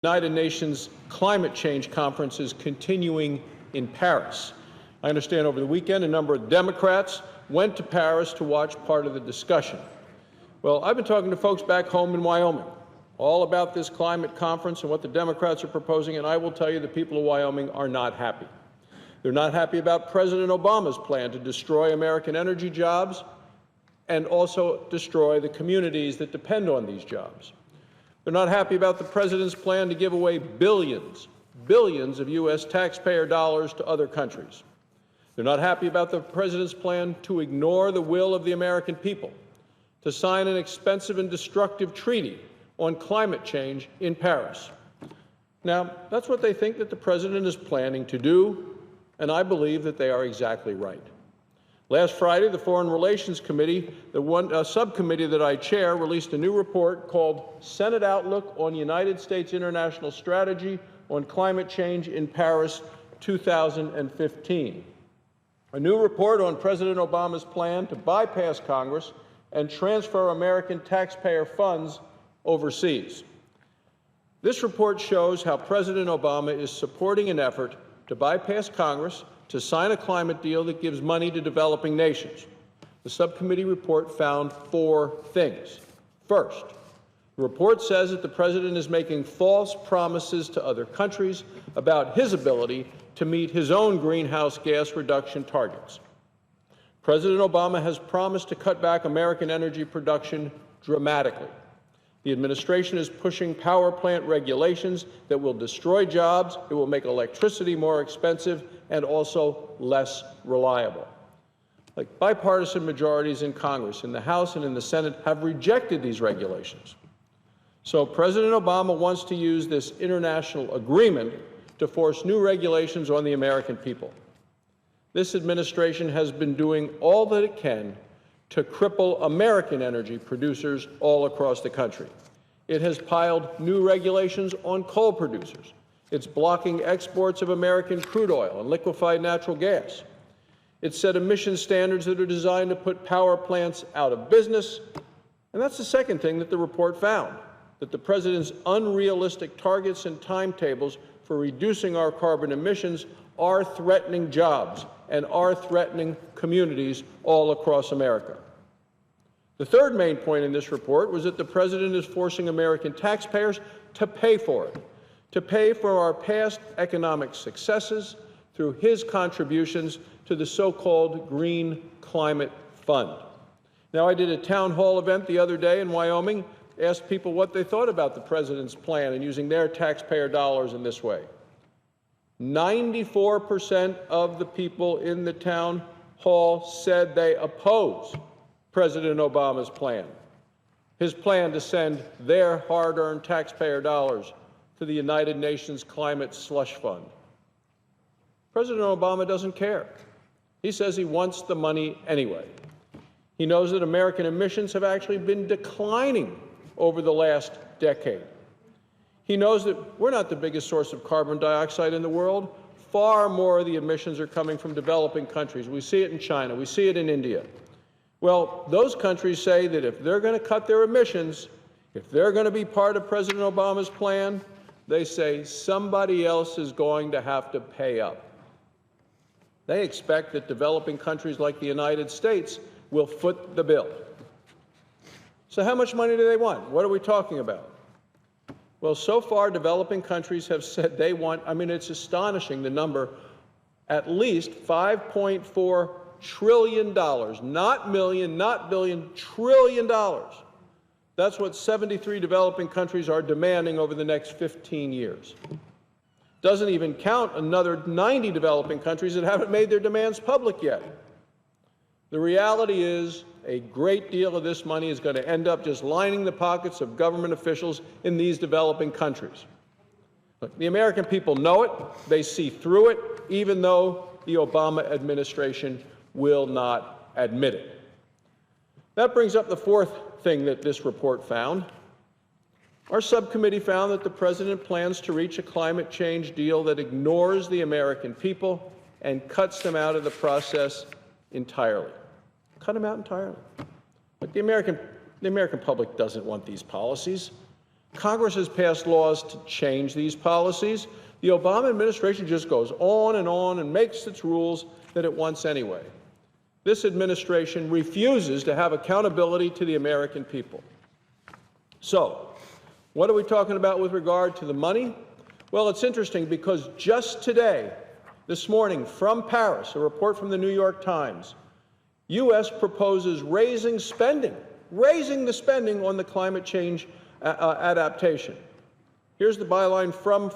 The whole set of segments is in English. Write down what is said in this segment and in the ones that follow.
United Nations Climate Change Conference is continuing in Paris. I understand over the weekend a number of Democrats went to Paris to watch part of the discussion. Well, I've been talking to folks back home in Wyoming all about this climate conference and what the Democrats are proposing, and I will tell you the people of Wyoming are not happy. They're not happy about President Obama's plan to destroy American energy jobs and also destroy the communities that depend on these jobs. They're not happy about the president's plan to give away billions of U.S. taxpayer dollars to other countries. They're not happy about the president's plan to ignore the will of the American people, to sign an expensive and destructive treaty on climate change in Paris. Now, that's what they think that the president is planning to do, and I believe that they are exactly right. Last Friday, the Foreign Relations Committee, the subcommittee that I chair, released a new report called Senate Outlook on United States International Strategy on Climate Change in Paris 2015. A new report on President Obama's plan to bypass Congress and transfer American taxpayer funds overseas. This report shows how President Obama is supporting an effort to bypass Congress to sign a climate deal that gives money to developing nations. The subcommittee report found 4 things. First, the report says that the president is making false promises to other countries about his ability to meet his own greenhouse gas reduction targets. President Obama has promised to cut back American energy production dramatically. The administration is pushing power plant regulations that will destroy jobs, it will make electricity more expensive, and also less reliable. Like bipartisan majorities in Congress, in the House and in the Senate, have rejected these regulations. So President Obama wants to use this international agreement to force new regulations on the American people. This administration has been doing all that it can to cripple American energy producers all across the country. It has piled new regulations on coal producers. It's blocking exports of American crude oil and liquefied natural gas. It's set emission standards that are designed to put power plants out of business. And that's the second thing that the report found, that the president's unrealistic targets and timetables for reducing our carbon emissions are threatening jobs and are threatening communities all across America. The third main point in this report was that the president is forcing American taxpayers to pay for it, to pay for our past economic successes through his contributions to the so-called Green Climate Fund. Now, I did a town hall event the other day in Wyoming, asked people what they thought about the president's plan and using their taxpayer dollars in this way. 94% of the people in the town hall said they oppose President Obama's plan, his plan to send their hard-earned taxpayer dollars to the United Nations Climate Slush Fund. President Obama doesn't care. He says he wants the money anyway. He knows that American emissions have actually been declining over the last decade. He knows that we're not the biggest source of carbon dioxide in the world. Far more of the emissions are coming from developing countries. We see it in China. We see it in India. Well, those countries say that if they're going to cut their emissions, if they're going to be part of President Obama's plan, they say somebody else is going to have to pay up. They expect that developing countries like the United States will foot the bill. So how much money do they want? What are we talking about? Well, so far, developing countries have said they want, it's astonishing, the number, at least $5.4 trillion, not million, not billion, $1 trillion. That's what 73 developing countries are demanding over the next 15 years. Doesn't even count another 90 developing countries that haven't made their demands public yet. The reality is a great deal of this money is going to end up just lining the pockets of government officials in these developing countries. Look, the American people know it. They see through it, even though the Obama administration will not admit it. That brings up the fourth thing that this report found. Our subcommittee found that the president plans to reach a climate change deal that ignores the American people and cuts them out of the process entirely. Cut them out entirely. But the American public doesn't want these policies. Congress has passed laws to change these policies. The Obama administration just goes on and makes its rules that it wants anyway. This administration refuses to have accountability to the American people. So, what are we talking about with regard to the money? Well, it's interesting because just today, this morning, from Paris, a report from the New York Times, U.S. proposes raising the spending on the climate change adaptation. Here's the byline from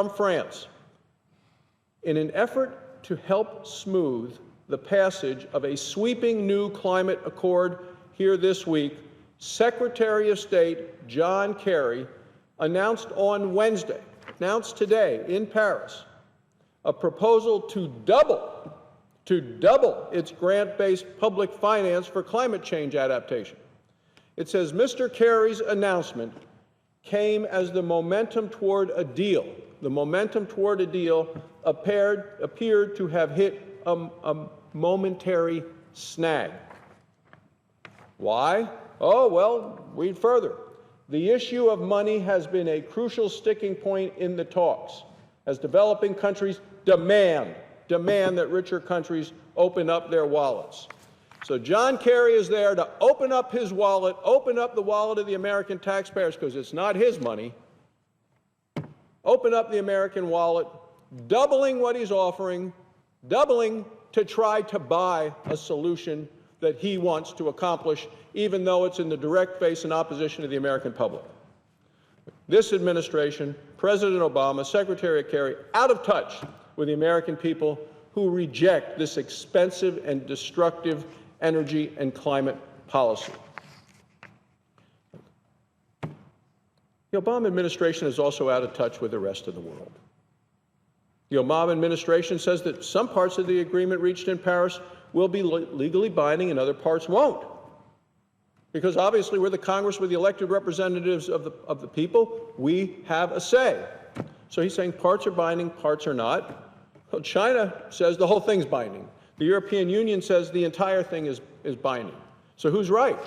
France. In an effort to help smooth the passage of a sweeping new climate accord here this week, Secretary of State John Kerry announced today in Paris, a proposal to double its grant-based public finance for climate change adaptation. It says Mr. Kerry's announcement came as the momentum toward a deal. The momentum toward a deal appeared to have hit a momentary snag. Why? Oh, well, read further. The issue of money has been a crucial sticking point in the talks as developing countries demand that richer countries open up their wallets. So John Kerry is there to open up his wallet, open up the wallet of the American taxpayers, because it's not his money, open up the American wallet, doubling what he's offering, doubling to try to buy a solution that he wants to accomplish, even though it's in the direct face and opposition of the American public. This administration, President Obama, Secretary Kerry, out of touch with the American people who reject this expensive and destructive energy and climate policy. The Obama administration is also out of touch with the rest of the world. The Obama administration says that some parts of the agreement reached in Paris will be legally binding and other parts won't. Because obviously we're the Congress, we're the elected representatives of the people. We have a say. So he's saying parts are binding, parts are not. Well, China says the whole thing's binding. The European Union says the entire thing is binding. So who's right?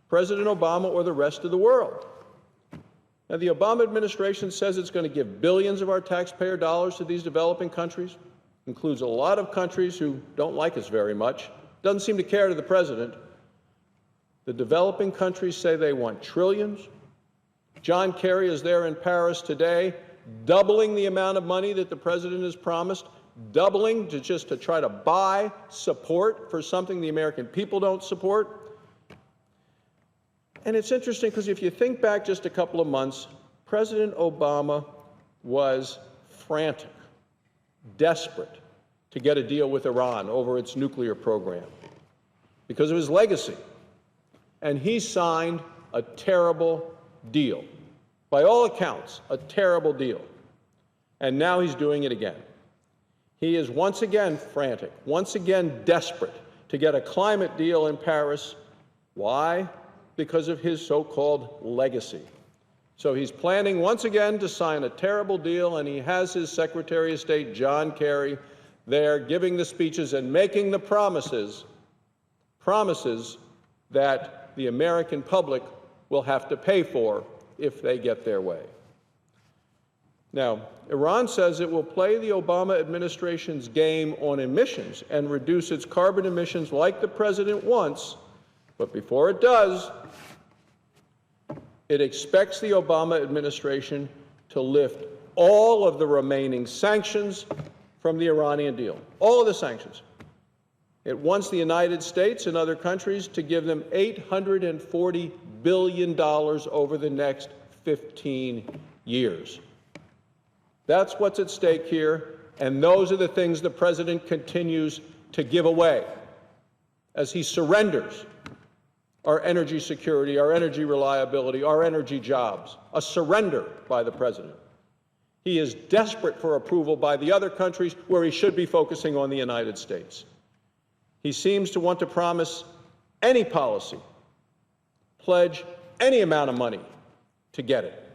President Obama or the rest of the world? Now, the Obama administration says it's going to give billions of our taxpayer dollars to these developing countries. Includes a lot of countries who don't like us very much. Doesn't seem to care to the president. The developing countries say they want trillions. John Kerry is there in Paris today, doubling the amount of money that the president has promised, doubling to try to buy support for something the American people don't support. And it's interesting because if you think back just a couple of months, President Obama was frantic, desperate to get a deal with Iran over its nuclear program because of his legacy. And he signed a terrible deal. By all accounts, a terrible deal. And now he's doing it again. He is once again frantic, once again desperate to get a climate deal in Paris. Why? Because of his so-called legacy. So he's planning once again to sign a terrible deal, and he has his Secretary of State, John Kerry, there giving the speeches and making the promises that the American public will have to pay for if they get their way. Now, Iran says it will play the Obama administration's game on emissions and reduce its carbon emissions like the president wants, but before it does, it expects the Obama administration to lift all of the remaining sanctions from the Iranian deal, all of the sanctions. It wants the United States and other countries to give them $840 billion over the next 15 years. That's what's at stake here, and those are the things the president continues to give away as he surrenders our energy security, our energy reliability, our energy jobs, a surrender by the president. He is desperate for approval by the other countries where he should be focusing on the United States. He seems to want to promise any policy, pledge any amount of money to get it.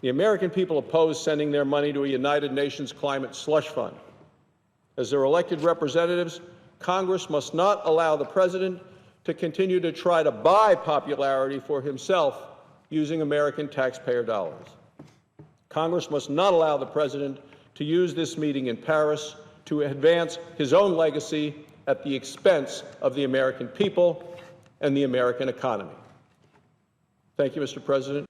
The American people oppose sending their money to a United Nations climate slush fund. As their elected representatives, Congress must not allow the president to continue to try to buy popularity for himself using American taxpayer dollars. Congress must not allow the President to use this meeting in Paris to advance his own legacy at the expense of the American people and the American economy. Thank you, Mr. President.